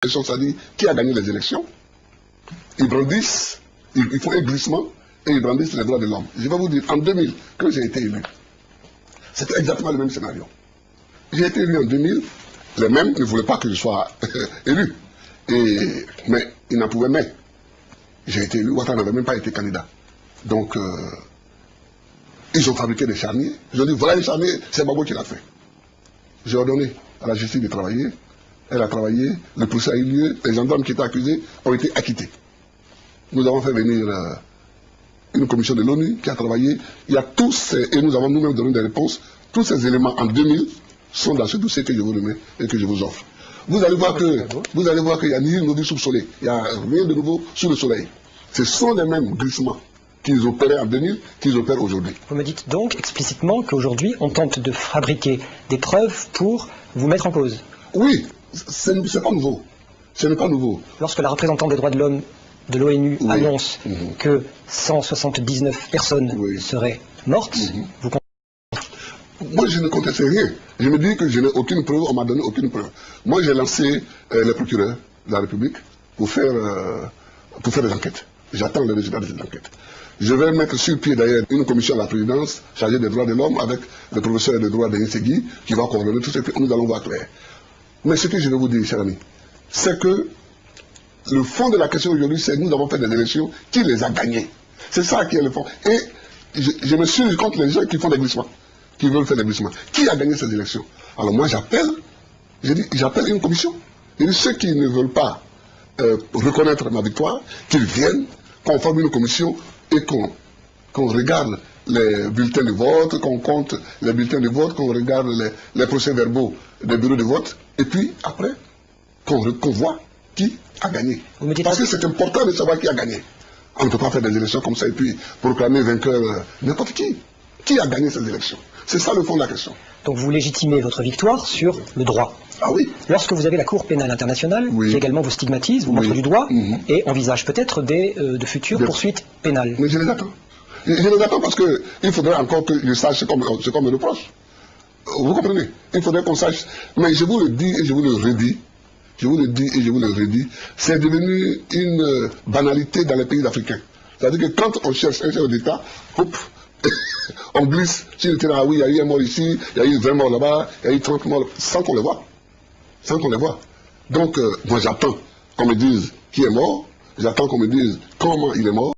élections, c'est-à-dire qui a gagné les élections, ils brandissent, ils font un glissement et ils brandissent les droits de l'homme. Je vais vous dire, en 2000, quand j'ai été élu, c'était exactement le même scénario. J'ai été élu en 2000, les mêmes ne voulaient pas que je sois élu. Mais ils n'en pouvaient pas. J'ai été élu, Ouattara n'avait même pas été candidat. Donc, ils ont fabriqué des charniers. Ils ont dit, voilà les charniers, c'est Gbagbo qui l'a fait. J'ai ordonné à la justice de travailler. Elle a travaillé, le procès a eu lieu, les gendarmes qui étaient accusés ont été acquittés. Nous avons fait venir une commission de l'ONU qui a travaillé. Il y a tous ces, et nous avons nous-mêmes donné des réponses. Tous ces éléments en 2000 sont dans ce dossier que je vous remets et que je vous offre. Vous allez voir qu'il n'y a ni une sous le soleil. Il n'y a rien de nouveau sous le soleil. Ce sont les mêmes glissements qu'ils opéraient en 2000 qu'ils opèrent aujourd'hui. Vous me dites donc explicitement qu'aujourd'hui on tente de fabriquer des preuves pour vous mettre en cause. Oui, ce n'est pas nouveau. Ce n'est pas nouveau. Lorsque la représentante des droits de l'homme de l'ONU annonce que 179 personnes seraient mortes, vous comptez... Moi, je ne contestais rien. Je me dis que je n'ai aucune preuve, on m'a donné aucune preuve. Moi, j'ai lancé les procureurs de la République pour faire des enquêtes. J'attends les résultats de ces enquêtes. Je vais mettre sur pied d'ailleurs une commission à la présidence chargée des droits de l'homme avec le professeur de droit d'Insegui qui va coordonner tout ce que nous allons voir clair. Mais ce que je vais vous dire, cher ami, c'est que le fond de la question aujourd'hui, c'est que nous avons fait des élections, qui les a gagnées. C'est ça qui est le fond. Et je me suis contre les gens qui font des glissements, qui veulent faire des glissements. Qui a gagné ces élections? Alors moi j'appelle une commission. Je dis ceux qui ne veulent pas reconnaître ma victoire, qu'ils viennent, qu'on forme une commission et qu'on regarde les bulletins de vote, qu'on compte les bulletins de vote, qu'on regarde les procès-verbaux des bureaux de vote, et puis après, qu'on voit qui a gagné. Parce que c'est important de savoir qui a gagné. On ne peut pas faire des élections comme ça et puis proclamer vainqueur n'importe qui. Qui a gagné ces élections? C'est ça le fond de la question. Donc vous légitimez votre victoire sur le droit. Ah oui. Lorsque vous avez la Cour pénale internationale, qui également vous stigmatise, vous montre du doigt, et envisage peut-être de futures poursuites pénales. Mais je les attends. Je les attends parce qu'il faudrait encore que je sache ce qu'on me reproche. Vous comprenez? Il faudrait qu'on sache. Mais je vous le dis et je vous le redis. Je vous le dis et je vous le redis. C'est devenu une banalité dans les pays africains. C'est-à-dire que quand on cherche un chef d'État, hop, on glisse sur le terrain. Ah oui, il y a eu un mort ici, il y a eu 20 morts là-bas, il y a eu 30 morts, sans qu'on les voit. Sans qu'on les voit. Donc, moi j'attends qu'on me dise qui est mort, j'attends qu'on me dise comment il est mort.